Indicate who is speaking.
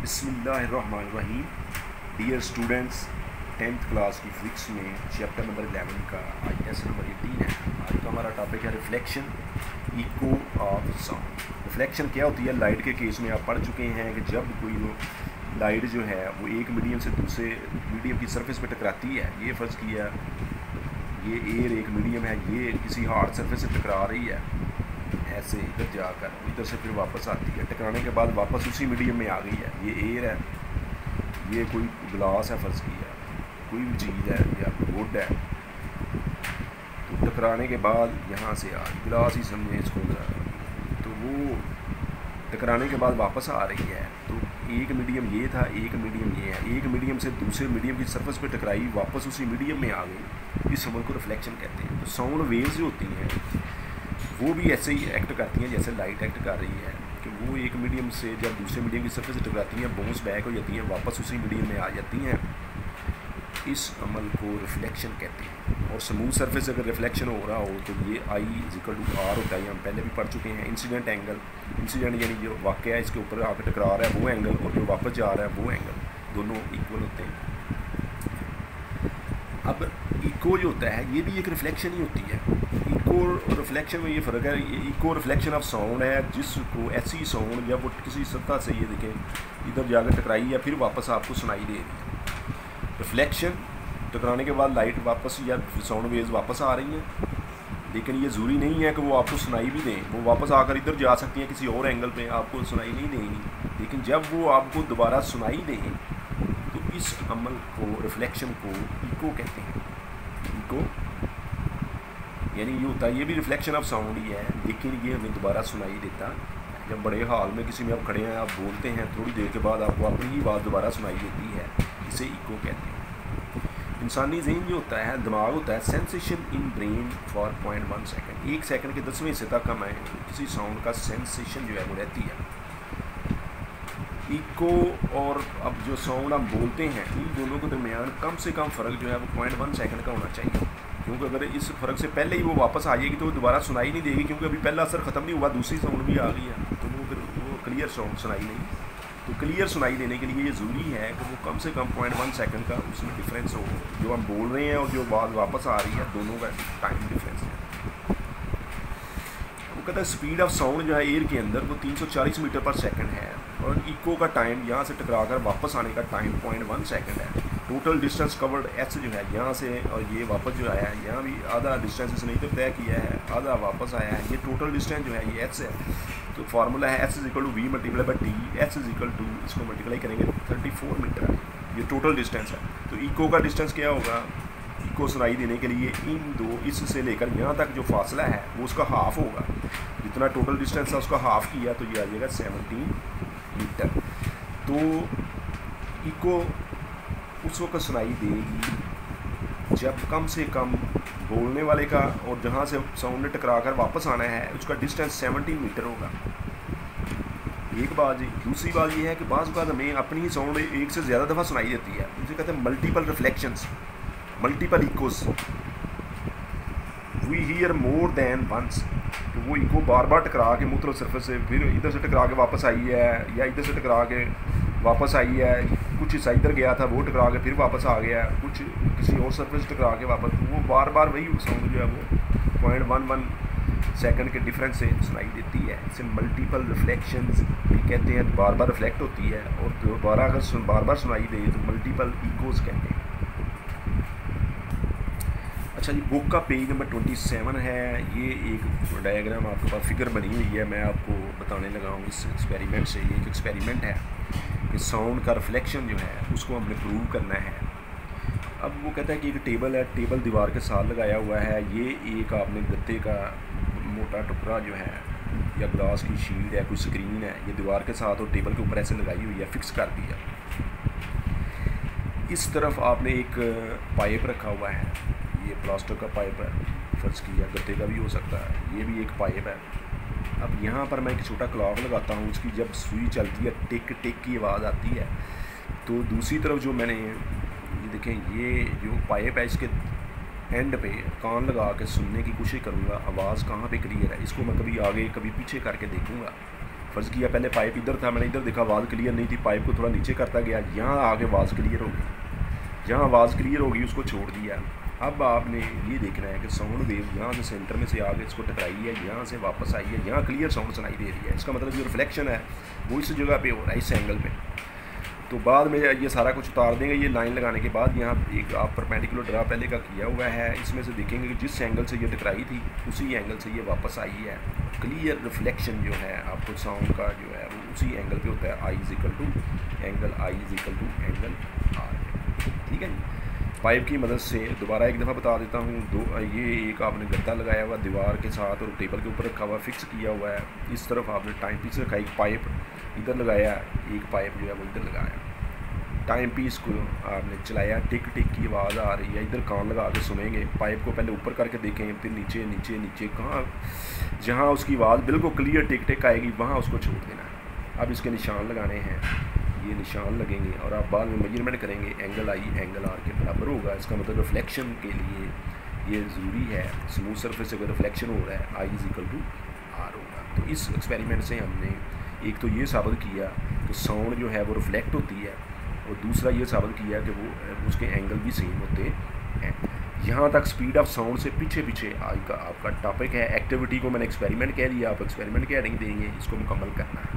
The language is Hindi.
Speaker 1: बिस्मिल्लाहिर्रहमानिर्रहीम। डियर स्टूडेंट्स, 10th क्लास की फिजिक्स में चैप्टर नंबर 11 का आज लेसन नंबर 18 है। आज का हमारा टॉपिक है reflection, eco of sound. Reflection क्या होती है? लाइट के केस में आप पढ़ चुके हैं कि जब कोई लाइट जो है वो एक मीडियम से दूसरे मीडियम की सरफेस पे टकराती है। ये फ़र्ज़ किया ये एयर एक मीडियम है, ये किसी हार्ड सरफेस से टकरा रही है, ऐसे इधर जाकर इधर से फिर वापस आती है, टकराने के बाद वापस उसी मीडियम में आ गई है। ये एयर है, ये कोई ग्लास है, फ़र्ज़ किया कोई भी चीज़ है या वुड है, तो टकराने के बाद यहाँ से आ रही, ग्लास ही समझे इसको, तो वो टकराने के बाद वापस आ रही है। तो एक मीडियम ये था, एक मीडियम ये है, एक मीडियम से दूसरे मीडियम की सरफेस पे टकराई, वापस उसी मीडियम में आ गई। इस अमल को रिफ्लेक्शन कहते हैं। तो साउंड वेव्स जो होती हैं वो भी ऐसे ही एक्ट करती हैं जैसे लाइट एक्ट कर रही है, कि वो एक मीडियम से जब दूसरे मीडियम की सरफेस से टकराती हैं, बाउंस बैक हो जाती हैं, वापस उसी मीडियम में आ जाती हैं। इस अमल को रिफ्लेक्शन कहते हैं। और स्मूथ सरफेस से अगर रिफ्लेक्शन हो रहा हो तो ये I=R होता है, हम पहले भी पढ़ चुके हैं। इंसिडेंट एंगल, इंसिडेंट यानी जो वाक़या है इसके ऊपर आकर टकरा रहा है वो एंगल, और जो वापस जा रहा है वो एंगल, दोनों इक्वल होते हैं। अब इको जो होता है ये भी एक रिफ्लेक्शन ही होती है। इको और रिफ्लेक्शन में ये फ़र्क है। इको रिफ्लेक्शन ऑफ साउंड है जिसको ऐसी साउंड जब वो किसी सतह से, ये देखें इधर जाकर टकराई है, फिर वापस आपको सुनाई दे रही है। रिफ्लेक्शन, टकराने के बाद लाइट वापस या साउंड वेव्स वापस आ रही हैं, लेकिन ये ज़रूरी नहीं है कि वो आपको सुनाई भी दें। वो वापस आकर इधर जा सकती हैं, किसी और एंगल पे आपको सुनाई नहीं देंगी, लेकिन जब वो आपको दोबारा सुनाई दें तो इस अमल को, रिफ्लेक्शन को इको कहते हैं। इको यानी ये होता है, ये भी रिफ्लेक्शन ऑफ साउंड ही है, लेकिन ये हमें दोबारा सुनाई देता। जब बड़े हॉल में किसी में आप खड़े हैं, आप बोलते हैं, थोड़ी देर के बाद आपको अपनी ही बात दोबारा सुनाई देती है, इसे इको कहते हैं। इंसानी ज़हन जो होता है, दिमाग होता है, sensation in brain for 0.1 second, 1 second के 10वें हिस्से तक हमें किसी साउंड का सेंसेशन जो है वो रहती है। इको और अब जो साउंड हम बोलते हैं, इन दोनों के दरमियान कम से कम फ़र्क जो है वो 0.1 सेकेंड का होना चाहिए, क्योंकि अगर इस फ़र्क से पहले ही वो वापस आ जाएगी तो वो दोबारा सुनाई नहीं देगी, क्योंकि अभी पहला असर ख़त्म नहीं हुआ, दूसरी साउंड भी आ गई है, तो वो क्लियर साउंड सुनाई नहीं। तो क्लियर सुनाई देने के लिए ये ज़रूरी है कि वो कम से कम 0.1 सेकेंड का उसमें डिफरेंस हो, जो हम बोल रहे हैं और जो बात वापस आ रही है, दोनों का टाइम डिफरेंस है। वो कहता है स्पीड ऑफ साउंड जो है एयर के अंदर वो 340 मीटर पर सेकंड है, और इको का टाइम यहाँ से टकरा कर वापस आने का टाइम 0.1 सेकेंड है। टोटल डिस्टेंस कवर्ड एच जो है यहाँ से, और ये वापस जो आया है, यहाँ भी आधा डिस्टेंस इसने इधर तय किया है, आधा वापस आया है, ये टोटल डिस्टेंस जो है ये एच है। तो फार्मूला है H=V multiply by T, H= इसको मल्टीप्लाई करेंगे 34 मीटर है, ये टोटल डिस्टेंस है। तो इको का डिस्टेंस क्या होगा? इको सुनाई देने के लिए इन दो, इससे लेकर यहाँ तक जो फासला है वो उसका हाफ होगा, जितना टोटल डिस्टेंस है उसका हाफ किया तो ये आ जाएगा 17 मीटर। तो इको उस वक्त सुनाई देगी जब कम से कम बोलने वाले का और जहाँ से साउंड ने टकरा कर वापस आना है उसका डिस्टेंस 17 मीटर होगा। एक बात जी। दूसरी बात ये है कि बाज़ औक़ात हमें अपनी ही साउंड एक से ज़्यादा दफ़ा सुनाई देती है, इसे कहते हैं multiple reflections, multiple echoes. We hear more than once, तो वो इको बार बार टकरा के मुख्तलिफ सरफेस से, फिर इधर से टकरा के वापस आई है, या इधर से टकरा के वापस आई है, कुछ हिस्सा इधर गया था वो टकरा के फिर वापस आ गया, कुछ किसी और सरफेस टकरा के वापस, वो बार बार वही साउंड जो है वो 0.11 सेकंड के डिफरेंस से सुनाई देती है। इसे मल्टीपल रिफ्लेक्शंस भी कहते हैं, बार बार रिफ्लेक्ट होती है, और दोबारा अगर बार बार सुनाई दे तो मल्टीपल इकोज़ कहते हैं। अच्छा जी, बुक का पेज नंबर 27 है। ये एक डायग्राम आपके पास फिगर बनी हुई है, मैं आपको बताने लगा हूँ इस एक्सपेरिमेंट से। ये एक एक्सपेरिमेंट है कि साउंड का रिफ्लेक्शन जो है उसको हमने प्रूव करना है। अब वो कहता है कि एक टेबल है, टेबल दीवार के साथ लगाया हुआ है, ये एक आपने गत्ते का मोटा टुकड़ा जो है या ग्लास की शील्ड है, कोई स्क्रीन है, ये दीवार के साथ और टेबल के ऊपर ऐसे लगाई हुई है, फिक्स कर दिया। इस तरफ आपने एक पाइप रखा हुआ है, ये प्लास्टिक का पाइप है, फ़र्ज़ किया गत्ते का भी हो सकता है, ये भी एक पाइप है। अब यहाँ पर मैं एक छोटा क्लॉक लगाता हूँ, उसकी जब सुई चलती है टिक टिक की आवाज़ आती है, तो दूसरी तरफ जो मैंने ये देखें, ये जो पाइप है इसके एंड पे कान लगा के सुनने की कोशिश करूँगा आवाज़ कहाँ पे क्लियर है। इसको मैं कभी आगे कभी पीछे करके देखूँगा। फ़र्ज़ किया पहले पाइप इधर था, मैंने इधर देखा आवाज़ क्लियर नहीं थी, पाइप को थोड़ा नीचे करता गया, यहाँ आके आवाज़ क्लियर होगी, जहाँ आवाज़ क्लियर होगी उसको छोड़ दिया। अब आपने ये देखना है कि साउंड वेव यहाँ से सेंटर में से आगे इसको टकराई है, यहाँ से वापस आई है, यहाँ क्लियर साउंड सुनाई दे रही है। इसका मतलब जो रिफ्लेक्शन है वो इस जगह पे हो रहा है, इस एंगल पे। तो बाद में ये सारा कुछ उतार देंगे। ये लाइन लगाने के बाद यहाँ एक आप परपेंडिकुलर ड्रा पहले का किया हुआ है, इसमें से देखेंगे कि जिस एंगल से ये टकराई थी उसी एंगल से ये वापस आई है। क्लियर रिफ्लेक्शन जो है आपको साउंड का जो है वो उसी एंगल पे होता है, I is equal to angle R. ठीक है जी। पाइप की मदद से दोबारा एक दफ़ा बता देता हूँ, ये एक आपने गद्दा लगाया हुआ दीवार के साथ और टेबल के ऊपर रखा हुआ फिक्स किया हुआ है। इस तरफ आपने टाइम पीस रखा, एक पाइप इधर लगाया, एक पाइप जो है वो इधर लगाया। टाइम पीस को आपने चलाया, टिक टिक की आवाज़ आ रही है, इधर कान लगा के सुनेंगे। पाइप को पहले ऊपर करके देखें, फिर नीचे नीचे नीचे, कहाँ जहाँ उसकी आवाज़ बिल्कुल क्लियर टिक टिक आएगी वहाँ उसको छोड़ देना है। अब इसके निशान लगाने हैं, ये निशान लगेंगे और आप बाद में मेजरमेंट करेंगे, एंगल आई एंगल आर के बराबर होगा। इसका मतलब रिफ्लेक्शन के लिए ये ज़रूरी है, स्मूथ सरफेस अगर रिफ्लेक्शन हो रहा है I is equal to are होगा। तो इस एक्सपेरिमेंट से हमने एक तो ये साबित किया कि साउंड जो है वो रिफ्लेक्ट होती है, और दूसरा ये साबित किया कि वो उसके एंगल भी सेम होते हैं। यहाँ तक स्पीड ऑफ साउंड से पीछे पीछे आज का आपका टॉपिक है। एक्टिविटी को मैंने एक्सपेरिमेंट कह दिया, आप एक्सपेरिमेंट कह नहीं देंगे, इसको मुकम्मल करना है।